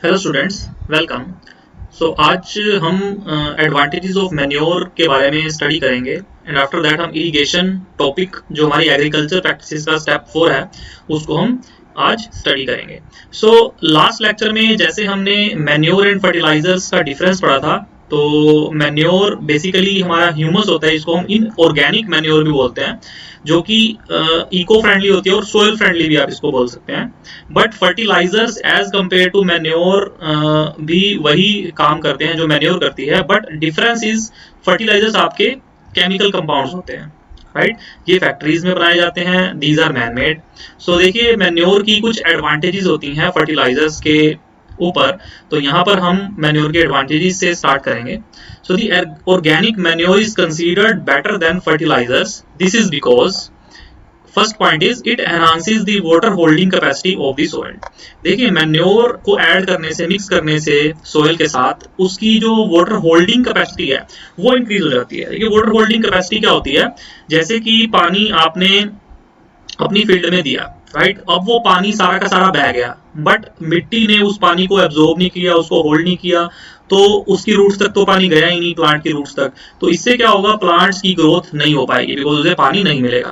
Hello students, welcome. आज हम advantages of manure के बारे में स्टडी करेंगे एंड आफ्टर दैट हम इरिगेशन टॉपिक जो हमारी एग्रीकल्चर प्रैक्टिसेस का स्टेप 4 है उसको हम आज स्टडी करेंगे। लास्ट लेक्चर में जैसे हमने मैन्योर एंड फर्टिलाइजर्स का डिफरेंस पढ़ा था, तो मैन्योर बेसिकली हमारा ह्यूमस होता है, इसको हम इनऑर्गेनिक मैन्योर भी बोलते हैं, जो कि इको फ्रेंडली होती है और सोयल फ्रेंडली भी आप इसको बोल सकते हैं। But fertilizers as compare to manure भी वही काम करते हैं जो मैन्योर करती है, बट डिफरेंस इज फर्टिलाइजर्स आपके केमिकल कंपाउंड्स होते हैं, राइट ये फैक्ट्रीज में बनाए जाते हैं, these are man made. So देखिए मैन्योर की कुछ एडवांटेजेस होती हैं फर्टिलाइजर्स के ऊपर, तो यहाँ पर हम मैन्योर के एडवांटेजेस से स्टार्ट करेंगे। So the organic manure is considered better than fertilisers. This is because first point is it enhances the water holding capacity of the soil. देखिए मैन्योर को ऐड करने से, मिक्स करने से सोइल के साथ उसकी जो वाटर होल्डिंग कैपेसिटी है वो इंक्रीज हो जाती है। देखिए वाटर होल्डिंग कैपेसिटी क्या होती है, जैसे कि पानी आपने अपनी फील्ड में दिया, राइट, अब वो पानी सारा का सारा बह गया, बट मिट्टी ने उस पानी को एब्जॉर्ब नहीं किया, उसको होल्ड नहीं किया, तो उसकी रूट्स तक तो पानी गया ही नहीं, प्लांट की रूट्स तक। तो इससे क्या होगा, प्लांट्स की ग्रोथ नहीं हो पाएगी बिकॉज उसे पानी नहीं मिलेगा।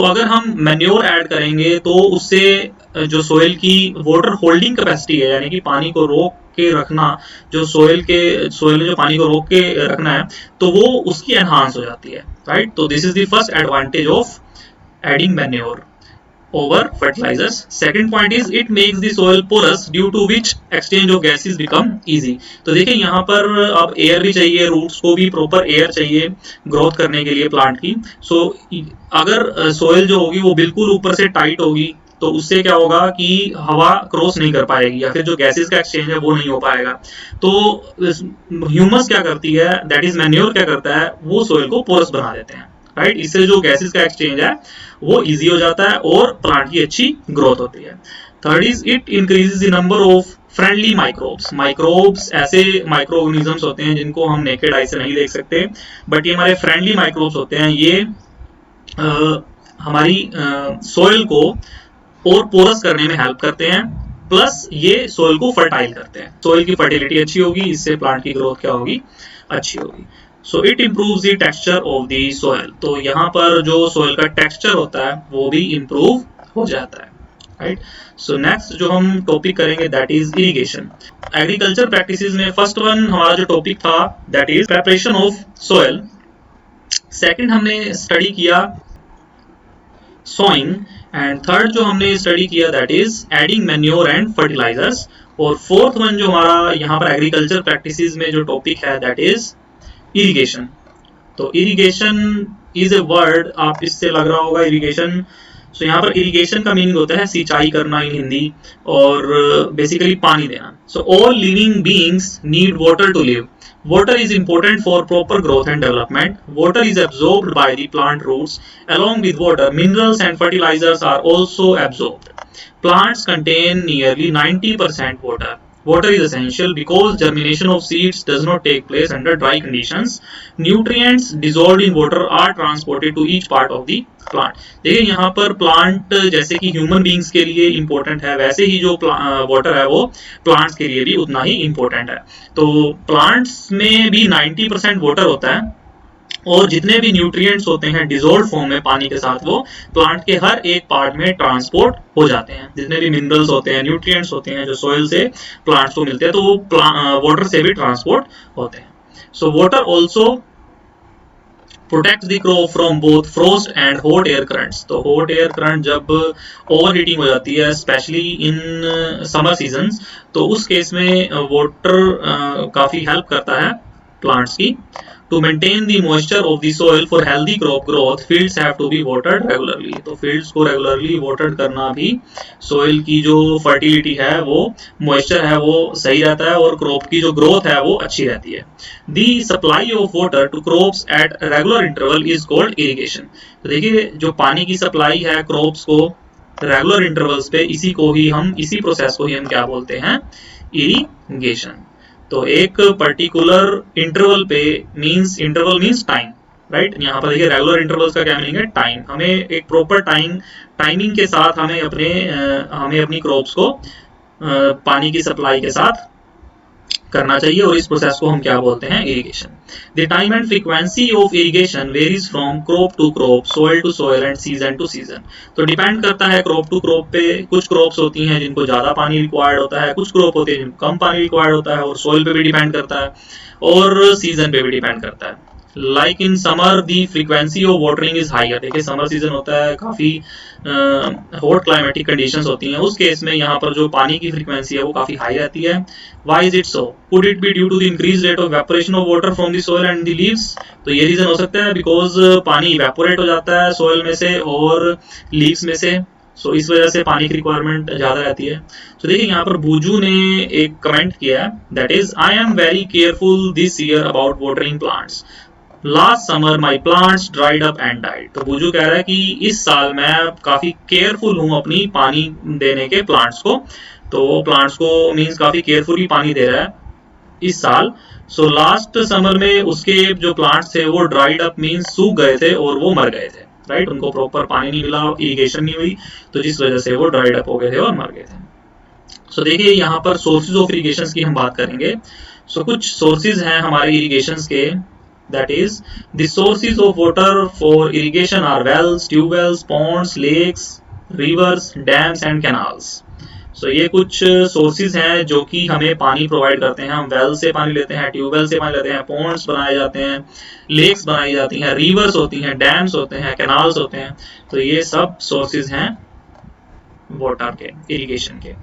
अगर हम मैन्योर ऐड करेंगे तो उससे जो सोइल की वाटर होल्डिंग कैपेसिटी है, यानी कि पानी को रोक के रखना, जो सोइल में जो पानी को रोक के रखना है, तो वो उसकी एनहांस हो जाती है, राइट। तो this is the first advantage of adding manure over fertilizers. Second point is it makes the soil porous due to which exchange of gases become easy. तो देखिए यहाँ पर अब एयर भी चाहिए, रूट्स को भी प्रॉपर एयर चाहिए ग्रोथ करने के लिए प्लांट की। अगर सोइल जो होगी वो बिल्कुल ऊपर से टाइट होगी तो उससे क्या होगा कि हवा क्रॉस नहीं कर पाएगी या फिर जो गैसेस का एक्सचेंज है वो नहीं हो पाएगा। तो ह्यूमस क्या करती है, दैट इज मैन्योर क्या करता है, वो सोइल को पोरस बना देते हैं, राइट। इससे जो गैसेस का एक्सचेंज है वो इजी हो जाता है और प्लांट की अच्छी ग्रोथ होती है। Third is it increases the number of friendly microbes. Microbes ऐसे माइक्रो ऑर्गेनिजम्स होते हैं जिनको हम नेकेड आई से नहीं देख सकते, बट ये हमारे फ्रेंडली माइक्रोब्स होते हैं। ये हमारी सोइल को और पोरस करने में हेल्प करते हैं, प्लस ये सोइल को फर्टाइल करते हैं। सोइल की फर्टिलिटी अच्छी होगी, इससे प्लांट की ग्रोथ क्या होगी, अच्छी होगी। So it improves the texture of the soil. तो यहाँ पर जो सोइल का टेक्सचर होता है वो भी इम्प्रूव हो जाता है, राइट। सो नेक्स्ट जो हम टॉपिक करेंगे that is irrigation. Agriculture practices में फर्स्ट वन हमारा जो टॉपिक था that is preparation of soil. Second हमने स्टडी किया सोइंग, एंड थर्ड जो हमने स्टडी किया that is adding manure and fertilizers. और फोर्थ वन जो हमारा यहाँ पर एग्रीकल्चर प्रैक्टिसेस में जो टॉपिक है दैट इज इरिगेशन। तो इरिगेशन इज ए वर्ड, आप इससे लग रहा होगा इरिगेशन। यहाँ पर इरिगेशन का मीनिंग होता है सिंचाई करना इन हिंदी, और बेसिकली पानी देना। All living beings need water to live. Water is important for proper growth and development. Water is absorbed by the plant roots. Along with water, minerals and fertilizers are also absorbed. Plants contain nearly 90% water. Water is essential because germination of seeds does not take place under dry conditions. Nutrients dissolved in water are transported to each part of the plant. देखिए यहाँ पर plant जैसे कि human beings के लिए important है, वैसे ही जो वाटर है वो प्लांट्स के लिए भी उतना ही इंपॉर्टेंट है। तो प्लांट्स में भी 90% वाटर होता है, और जितने भी न्यूट्रिएंट्स होते हैं डिजोल्व फॉर्म में पानी के साथ वो प्लांट के हर एक पार्ट में ट्रांसपोर्ट हो जाते हैं। जितने भी मिनरल्स होते हैं, न्यूट्रिएंट्स होते हैं जो सोइल से प्लांट्स को मिलते हैं, तो वो वाटर से भी ट्रांसपोर्ट होते हैं। So water also protects the crop from both frost and hot air currents. तो hot air current जब ओवर हीटिंग हो जाती है स्पेशली इन समर सीजन्स, तो उस केस में वाटर काफी हेल्प करता है प्लांट्स की। To maintain the moisture of the soil for healthy crop growth, fields have to be watered regularly. तो fields को regularly watered करना भी soil की जो fertility है, वो moisture है, वो सही रहता है, और crop की जो growth है वो अच्छी रहती है। The supply of water to crops at regular interval is called irrigation. तो देखिए जो पानी की सप्लाई है crops को रेगुलर इंटरवल्स पे, इसी प्रोसेस को ही हम क्या बोलते हैं, इरिगेशन। तो एक पर्टिकुलर इंटरवल पे इंटरवल मींस टाइम, राइट। यहाँ पर देखिए रेगुलर इंटरवल्स का क्या मीनिंग है, टाइम। हमें एक प्रॉपर टाइमिंग के साथ हमें अपनी क्रॉप्स को पानी की सप्लाई के साथ करना चाहिए, और इस प्रोसेस को हम क्या बोलते हैं, irrigation. The time and frequency of irrigation varies from crop to crop, soil to soil and season to season. तो डिपेंड करता है क्रॉप टू क्रॉप पे। कुछ क्रॉप्स होती हैं जिनको ज्यादा पानी रिक्वायर्ड होता है, कुछ क्रॉप होते हैं जिनको कम पानी रिक्वायर्ड होता है, और सोइल पे भी डिपेंड करता है और सीजन पे भी डिपेंड करता है। Like in summer the frequency of watering is higher. देखिए समर सीजन होता है, काफी हॉट क्लाइमेटिक कंडीशंस होती हैं, उस केस में यहाँ पर जो पानी की फ्रीक्वेंसी है वो काफी हाई रहती है। Why is it so? Could it be due to the increase rate of evaporation of water from the soil and the leaves? तो ये रीजन हो सकता है, बिकॉज पानी इवेपोरेट हो जाता है सोइल में से और लीव्स में से, सो इस वजह से पानी की रिक्वायरमेंट ज्यादा रहती है। तो देखिए यहाँ पर बूजू ने एक कमेंट किया है, that is I am very careful this year about watering plants, last summer my plants dried up and died. तो बुजू कह रहा है कि इस साल मैं काफी केयरफुल हूं अपनी पानी देने के प्लांट्स को। तो वो प्लांट्स को मींस काफी केयरफुली पानी दे रहा है इस साल। सो लास्ट समर में उसके जो प्लांट्स थे वो ड्राइड अप मींस सूख गए थे और वो मर गए थे, राइट। उनको प्रॉपर पानी नहीं मिला, इरिगेशन नहीं हुई, तो जिस वजह से वो ड्राइड अप हो गए थे और मर गए थे। सो देखिए यहाँ पर सोर्सेज ऑफ इरिगेशन की हम बात करेंगे। सो कुछ सोर्सेज हैं हमारे इरिगेशन के, that is the sources of water for irrigation are wells, tube wells, ponds, lakes, rivers, dams and canals. So ये कुछ सोर्सेज हैं जो कि हमें पानी प्रोवाइड करते हैं। हम वेल से पानी लेते हैं, ट्यूबवेल से पानी लेते हैं, पॉन्ड्स बनाए जाते हैं, लेक्स बनाई जाती हैं, रिवर्स होती हैं, डैम्स होते हैं, कैनाल्स होते हैं। तो ये सब सोर्सेज हैं वाटर के, इरिगेशन के।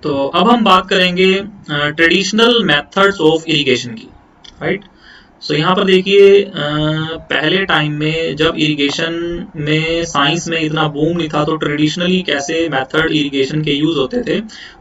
तो अब हम बात करेंगे ट्रेडिशनल मेथड्स ऑफ इरिगेशन की, राइट। सो यहाँ पर देखिए पहले टाइम में जब इरिगेशन में साइंस में इतना बूम नहीं था, तो ट्रेडिशनली कैसे मेथड इरिगेशन के यूज होते थे,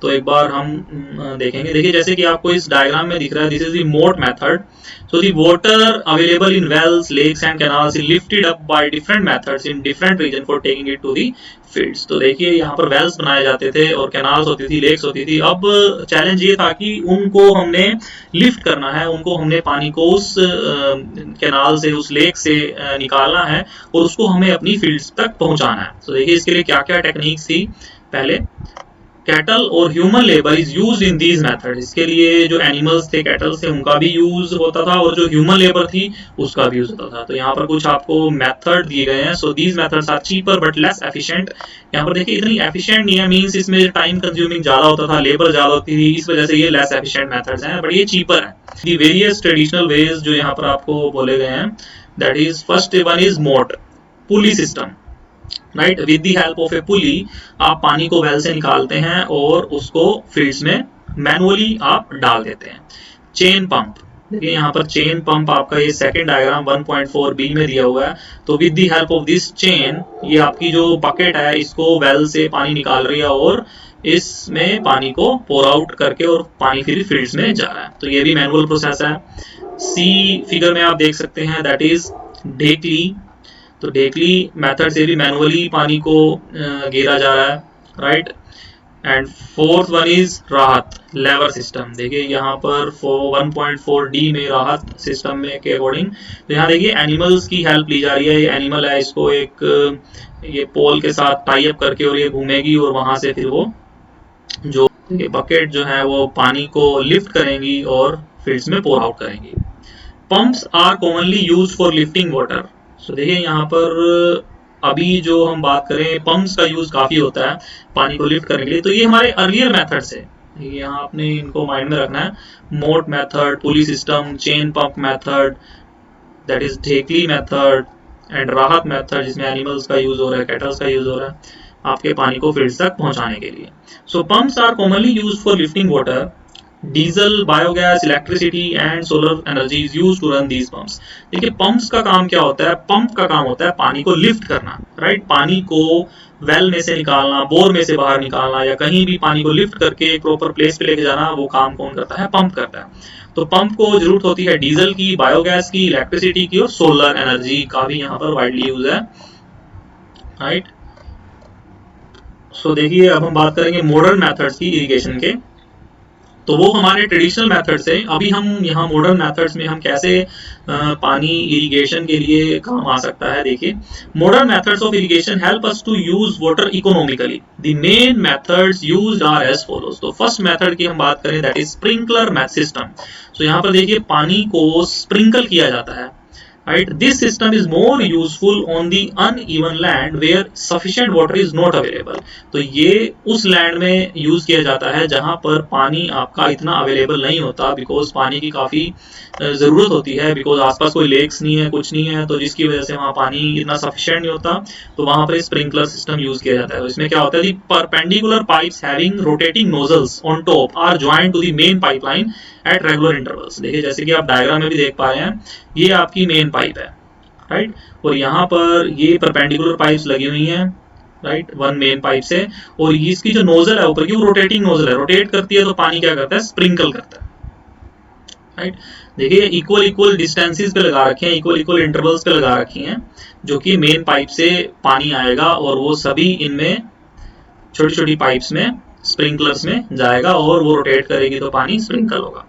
तो एक बार हम देखेंगे। देखिए जैसे कि आपको इस डायग्राम में दिख रहा है, दिस इज द मोट method. So the water available in wells, lakes and canals is lifted up by different methods in different region for taking it to the fields. तो देखिए यहाँ पर वेल्स बनाए जाते थे और कैनाल्स होती थी, लेक्स होती थी। अब चैलेंज ये था कि उनको हमने लिफ्ट करना है, उनको हमने पानी को उस कैनाल से, उस लेक से निकालना है और उसको हमें अपनी फील्ड्स तक पहुंचाना है। तो देखिए इसके लिए क्या क्या टेक्निक्स थी। पहले कैटल और human labour is used in these method. इसके लिए जो एनिमल्स थे, कैटल से, उनका भी यूज होता था और जो ह्यूमन लेबर थी उसका भी यूज होता था। तो यहाँ पर कुछ आपको मेथड दिए गए हैं। So these methods are cheaper but less efficient. यहाँ पर देखिए इतनी एफिशिएंट नहीं है, मींस इसमें टाइम कंज्यूमिंग ज्यादा होता था, लेबर ज्यादा होती थी, इस वजह से ये लेस एफिशिएंट मेथड्स हैं, बट ये चीपर है। दी वेरियस ट्रेडिशनल वेज जो यहाँ पर आपको बोले गए हैं, that is first one is moat pulley system, right. With the help of a pulley आप पानी को वेल से निकालते हैं और उसको फील्ड्स में मैनुअली आप डाल देते हैं। चेन पंप, देखिए यहाँ पर चेन पंप आपका ये सेकंड डायग्राम 1.4b में दिया हुआ है। तो with the help of this chain, ये आपकी जो बकेट है इसको वेल से पानी निकाल रही है और इसमें पानी को पोर आउट करके और पानी फिर फील्ड्स में जा रहा है। तो ये भी मैनुअल प्रोसेस है। सी फिगर में आप देख सकते हैं, दैट इज ढेकली। तो ढेकली मेथड से भी मैनुअली पानी को घेरा जा रहा है, right. And fourth one is राहत लेवर सिस्टम। देखिए यहाँ पर 1.4d में राहत सिस्टम में के अकॉर्डिंग, तो यहाँ देखिए एनिमल्स की हेल्प ली जा रही है। ये एनिमल है, इसको एक ये पोल के साथ टाई अप करके और ये घूमेगी और वहां से फिर वो जो ये बकेट जो है वो पानी को लिफ्ट करेंगी और फील्ड्स में पोर आउट करेंगी। Pumps are commonly used for lifting water. So देखिए यहाँ पर अभी जो हम बात करें, पंप्स का यूज काफी होता है पानी को लिफ्ट करने के लिए। तो ये हमारे अर्लियर मेथड्स है, यहाँ आपने इनको माइंड में रखना है। Moat method, pulley system, chain pump method, that is dhekli method and rahat method, जिसमें एनिमल्स का यूज हो रहा है, कैटल्स का यूज हो रहा है आपके पानी को फील्ड्स तक पहुंचाने के लिए। So pumps are commonly used for lifting water. Diesel, biogas, electricity and solar energy is used to run these pumps. देखिए पंप्स का काम क्या होता है? पंप का काम होता है पानी को लिफ्ट करना, राइट। पानी को वेल में से निकालना, बोर में से बाहर निकालना, या कहीं भी पानी को लिफ्ट करके एक प्रॉपर प्लेस पे लेके जाना, वो काम कौन करता है? पंप करता है। तो पंप को जरूरत होती है डीजल की, बायोगैस की, इलेक्ट्रिसिटी की और सोलर एनर्जी का भी यहाँ पर वाइडली यूज है, राइट। सो देखिए अब हम बात करेंगे मॉडर्न मेथड्स की इरिगेशन के। तो वो हमारे ट्रेडिशनल मेथड से अभी हम यहाँ मॉडर्न मेथड्स में हम कैसे पानी इरिगेशन के लिए काम आ सकता है। देखिए, modern methods of irrigation help us to use water economically. The main methods used are as follows. तो फर्स्ट मेथड की हम बात करें, दैट इज स्प्रिंकलर सिस्टम। तो यहाँ पर देखिए पानी को स्प्रिंकल किया जाता है, right? This system is more useful on the uneven land where sufficient water is not available. तो ये उस लैंड में यूज किया जाता है जहां पर पानी आपका इतना अवेलेबल नहीं होता, बिकॉज पानी की काफी जरूरत होती है, बिकॉज आसपास कोई लेक्स नहीं है, कुछ नहीं है, तो जिसकी वजह से वहां पानी इतना सफिशिएंट नहीं होता, तो वहां पर स्प्रिंकलर सिस्टम यूज किया जाता है। तो इसमें क्या होता है, perpendicular pipes having rotating nozzles on top are joint to the main pipeline at regular intervals. देखिए जैसे कि आप डायग्राम में भी देख पा रहे हैं, ये आपकी मेन पाइप है, राइट, और यहाँ पर ये परपेंडिकुलर पाइप्स लगी हुई हैं, राइट, वन मेन पाइप से, और इसकी जो नोजल है ऊपर की वो रोटेटिंग नोजल है, रोटेट करती है, तो पानी क्या करता है, स्प्रिंकल करता है, राइट। देखिए इक्वल इक्वल डिस्टेंसेस पे लगा रखे हैं, इक्वल इक्वल इंटरवल्स पे लगा रखी हैं, जो कि मेन पाइप से पानी आएगा और वो सभी इनमें छोटी छोटी पाइप्स में स्प्रिंकलर्स में जाएगा और वो रोटेट करेगी तो पानी स्प्रिंकल होगा।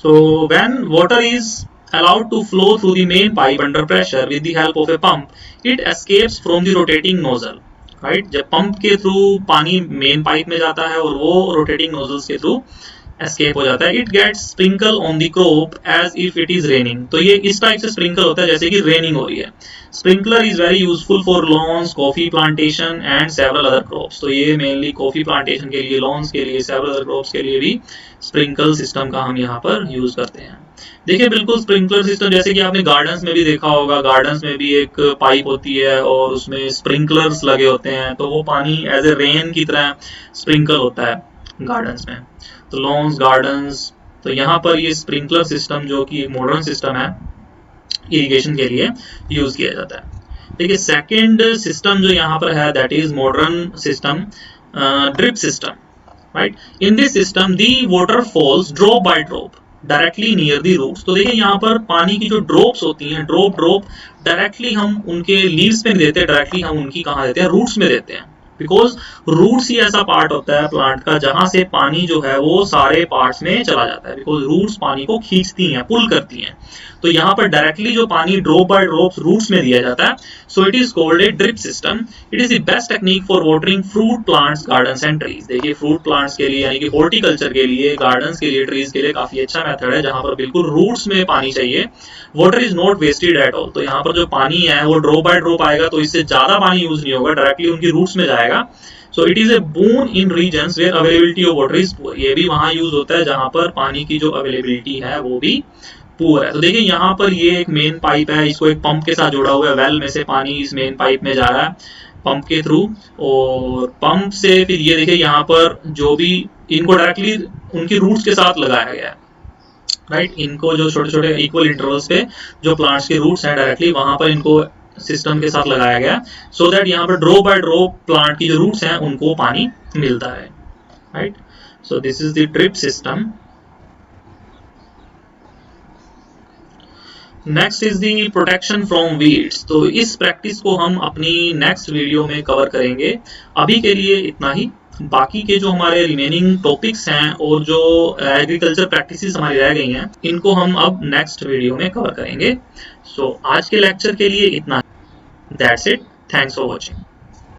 So when water is allowed to flow through the main pipe under pressure with the help of a pump, it escapes from the rotating nozzle, right? जब पंप के थ्रू पानी मेन पाइप में जाता है और वो rotating nozzles के through escape हो जाता है, it gets sprinkle on the crop as if it is raining. तो ये इस टाइप से स्प्रिंकल होता है जैसे कि रेनिंग हो रही है। Sprinkler is very useful for lawns, coffee plantation and several other crops. तो ये मेनली कॉफी प्लांटेशन के लिए, लॉन्स के लिए, सेवरल अदर क्रॉप्स के लिए भी स्प्रिंकल सिस्टम का हम यहाँ पर यूज करते हैं। देखिए बिल्कुल स्प्रिंकलर सिस्टम जैसे कि आपने गार्डन्स में भी देखा होगा, गार्डन्स में भी एक पाइप होती है और उसमें स्प्रिंकलर्स लगे होते हैं, तो वो पानी एज ए रेन की तरह स्प्रिंकल होता है गार्डन्स में, तो लॉन्स, गार्डन्स। तो यहाँ पर ये स्प्रिंकलर सिस्टम जो कि एक मॉडर्न सिस्टम है इरिगेशन के लिए यूज किया जाता है। देखिए सेकंड सिस्टम जो यहाँ पर है, that is modern system drip system, right. In this system the water falls drop by drop directly near the roots. तो देखिए यहाँ पर पानी की जो ड्रॉप्स होती हैं, ड्रॉप ड्रॉप डायरेक्टली हम उनके लीव्स में देते हैं, डायरेक्टली हम उनकी कहाँ देते हैं, रूट्स में देते हैं, बिकॉज रूट्स ही ऐसा पार्ट होता है प्लांट का जहां से पानी जो है वो सारे पार्ट्स में चला जाता है, बिकॉज रूट्स पानी को खींचती हैं, पुल करती हैं। तो यहाँ पर डायरेक्टली जो पानी ड्रॉप बाय ड्रॉप्स रूट्स में दिया जाता है, so it is called a drip system. It is the best technique for watering fruit plants, gardens and trees. देखिए फ्रूट प्लांट्स के लिए यानी कि हॉर्टिकल्चर के लिए, गार्डन्स के लिए, ट्रीज के लिए काफी अच्छा मेथड है, जहां पर बिल्कुल रूट्स में पानी चाहिए। Water is not wasted at all. तो यहाँ पर जो पानी है वो ड्रॉप बाय ड्रॉप आएगा, तो इससे ज्यादा पानी यूज नहीं होगा, डायरेक्टली उनकी रूट्स में जाएगा। So it is a boon in regions where availability of water is poor। ये भी वहां यूज होता है जहां पर पानी की जो अवेलेबिलिटी है वो भी पुअर है। तो देखिए यहाँ पर ये एक मेन पाइप है, इसको एक पंप के साथ जोड़ा हुआ है, वेल में से पानी इस मेन पाइप में जा रहा है पंप के थ्रू, और पंप से फिर ये देखिए यहाँ पर जो भी इनको डायरेक्टली उनकी रूट्स के साथ लगाया गया है, राइट। इनको जो छोटे छोटे इक्वल इंटरवल्स पे जो प्लांट्स के रूट्स हैं डायरेक्टली वहां पर इनको सिस्टम के साथ लगाया गया, सो दैट यहाँ पर ड्रॉप बाय ड्रॉप प्लांट की जो रूट्स हैं उनको पानी मिलता है, right. So this is the drip system. Next is the protection from weeds. तो इस प्रैक्टिस को हम अपनी नेक्स्ट वीडियो में कवर करेंगे। अभी के लिए इतना ही। बाकी के जो हमारे रिमेनिंग टॉपिक्स हैं और जो एग्रीकल्चर प्रैक्टिसेस हमारी रह गई हैं, इनको हम अब नेक्स्ट वीडियो में कवर करेंगे। सो आज के लेक्चर के लिए इतना। That's it. Thanks for watching.